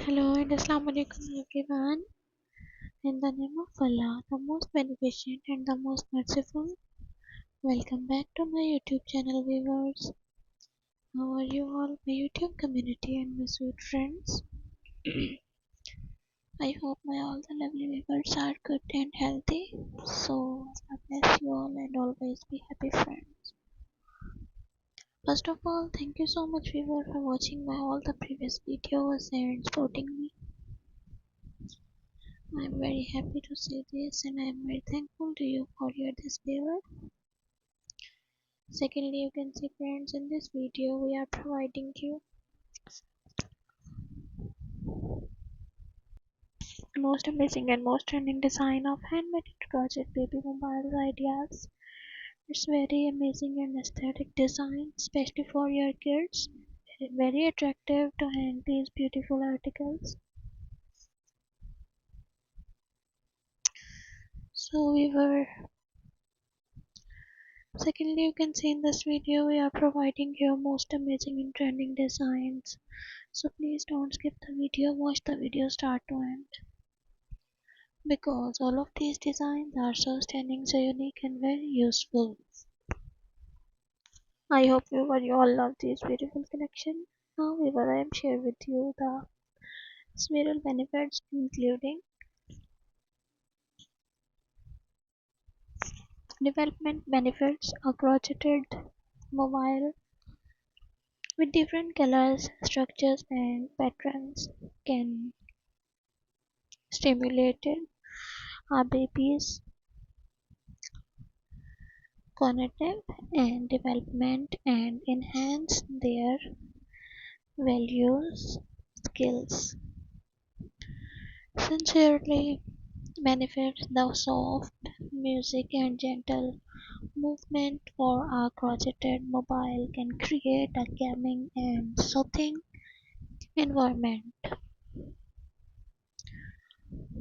Hello and Assalamu alaikum everyone. In the name of Allah, the most beneficent and the most merciful, welcome back to my YouTube channel viewers. How are you all, my YouTube community and my sweet friends? I hope my all the lovely viewers are good and healthy. So God bless you all and always be happy friends. First of all, thank you so much viewer for watching my all the previous videos and supporting me. I'm very happy to see this and I'm very thankful to you for your this favor. Secondly, you can see friends, in this video we are providing you the most amazing and most trending design of handmade crochet baby mobile ideas. It's very amazing and aesthetic design, especially for your kids. Very attractive to hang these beautiful articles. So secondly, you can see in this video we are providing you most amazing and trending designs. So please don't skip the video, watch the video start to end. Because all of these designs are so stunning, so unique and very useful. I hope you all love this beautiful collection. However, I am sharing with you the several benefits including development benefits. A crocheted mobile with different colors, structures and patterns can stimulate our baby's cognitive and development and enhance their values skills. Sincerely benefits the soft music and gentle movement for a crocheted mobile can create a calming and soothing environment,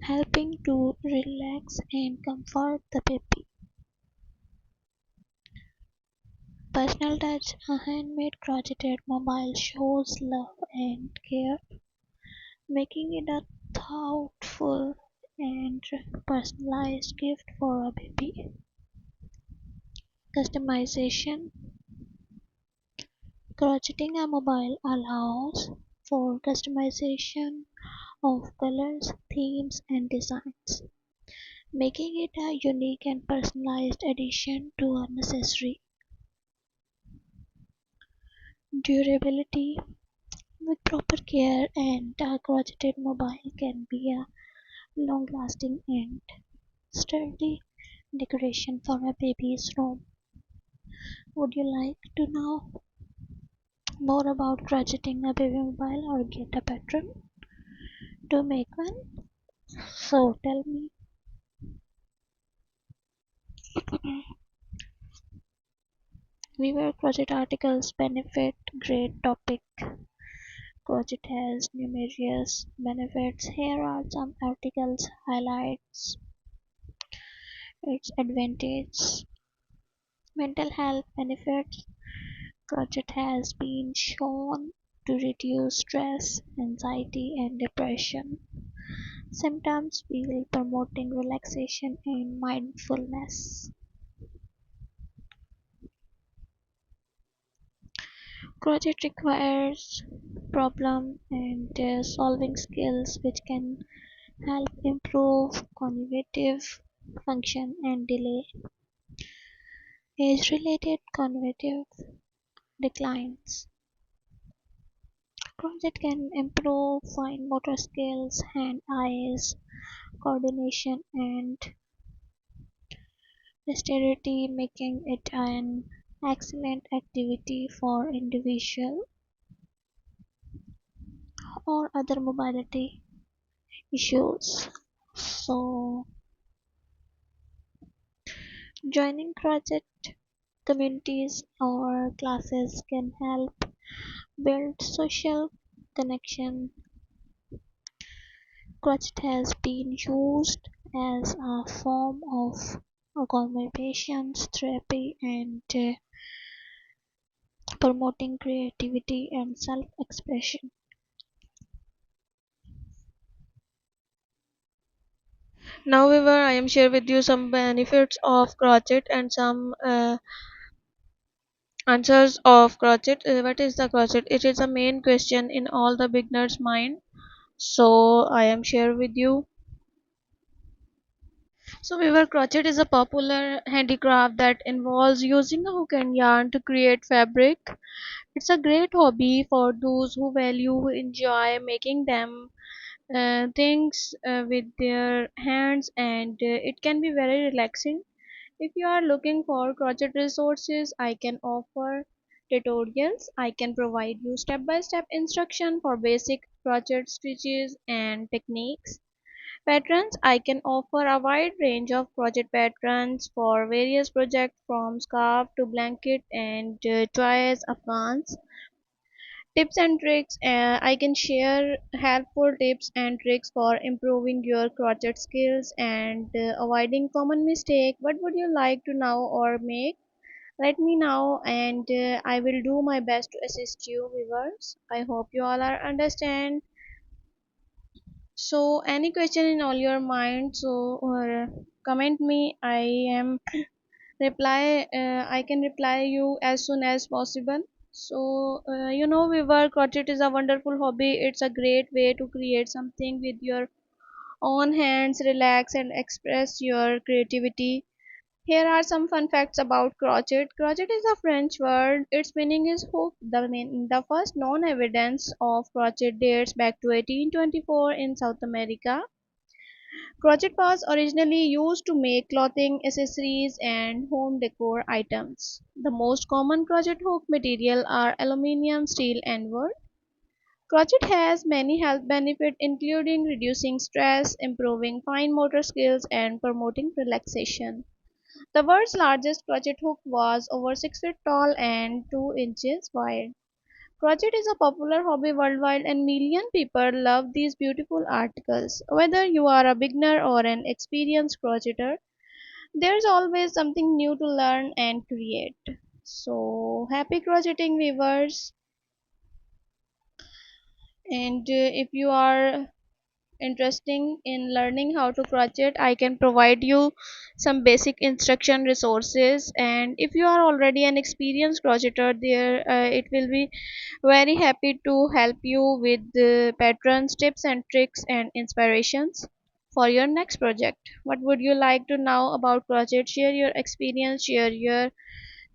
helping to relax and comfort the baby. Personal touch. A handmade crocheted mobile shows love and care, making it a thoughtful and personalized gift for a baby. Customization. Crocheting a mobile allows for customization of colors, themes, and designs, making it a unique and personalized addition to a necessary. Durability. With proper care and a crocheted mobile can be a long-lasting and sturdy decoration for a baby's room. Would you like to know more about crocheting a baby mobile or get a pattern to make one? So tell me. Weaver crochet articles benefit. Great topic. Crochet has numerous benefits. Here are some articles highlights its advantage. Mental health benefits. Crochet has been shown to reduce stress, anxiety and depression symptoms while promoting relaxation and mindfulness. Crochet requires problem and solving skills which can help improve cognitive function and delay age-related cognitive declines. Crochet can improve fine motor skills, hand-eyes coordination and dexterity, making it an excellent activity for individual or other mobility issues. So joining crochet communities or classes can help build social connection. Crochet has been used as a form of communications therapy and promoting creativity and self-expression. Now, Vivar, I am share with you some benefits of crochet and some answers of crochet. What is the crochet? It is a main question in all the beginners' mind. So I am share with you. So, Vivar, crochet is a popular handicraft that involves using a hook and yarn to create fabric. It's a great hobby for those who value who enjoy making them things with their hands, and it can be very relaxing. If you are looking for crochet resources, I can offer tutorials. I can provide you step-by-step instruction for basic crochet stitches and techniques. Patterns, I can offer a wide range of crochet patterns for various projects from scarf to blanket and toys, afghans. Tips and tricks, I can share helpful tips and tricks for improving your crochet skills and avoiding common mistake. What would you like to know or make? Let me know, and I will do my best to assist you, viewers. I hope you all are understand. So any question in all your mind, so or comment me. I can reply you as soon as possible. So viewer, crochet is a wonderful hobby. It's a great way to create something with your own hands, relax and express your creativity. Here are some fun facts about crochet. Crochet is a French word. Its meaning is hook. The first known evidence of crochet dates back to 1824 in South America. Crochet was originally used to make clothing, accessories, and home decor items. The most common crochet hook material are aluminium, steel, and wood. Crochet has many health benefits including reducing stress, improving fine motor skills, and promoting relaxation. The world's largest crochet hook was over 6 feet tall and 2 inches wide. Crochet is a popular hobby worldwide and million people love these beautiful articles. Whether you are a beginner or an experienced crocheter, there's always something new to learn and create. So happy crocheting viewers, and if you are interesting in learning how to crochet, I can provide you some basic instruction resources, and if you are already an experienced crocheter, there it will be very happy to help you with the patterns, tips and tricks and inspirations for your next project. What would you like to know about crochet? Share your experience, share your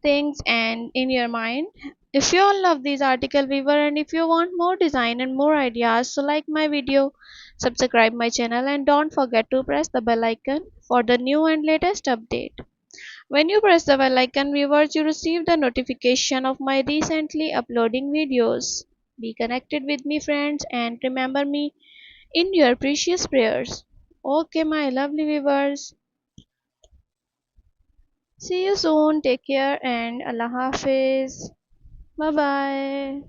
things and in your mind. If you all love this article viewer, and if you want more design and more ideas, so like my video, subscribe my channel, and don't forget to press the bell icon for the new and latest update. When you press the bell icon viewers, you receive the notification of my recently uploading videos. Be connected with me friends, and remember me in your precious prayers. Okay my lovely viewers, see you soon, take care and Allah Hafiz. Bye bye.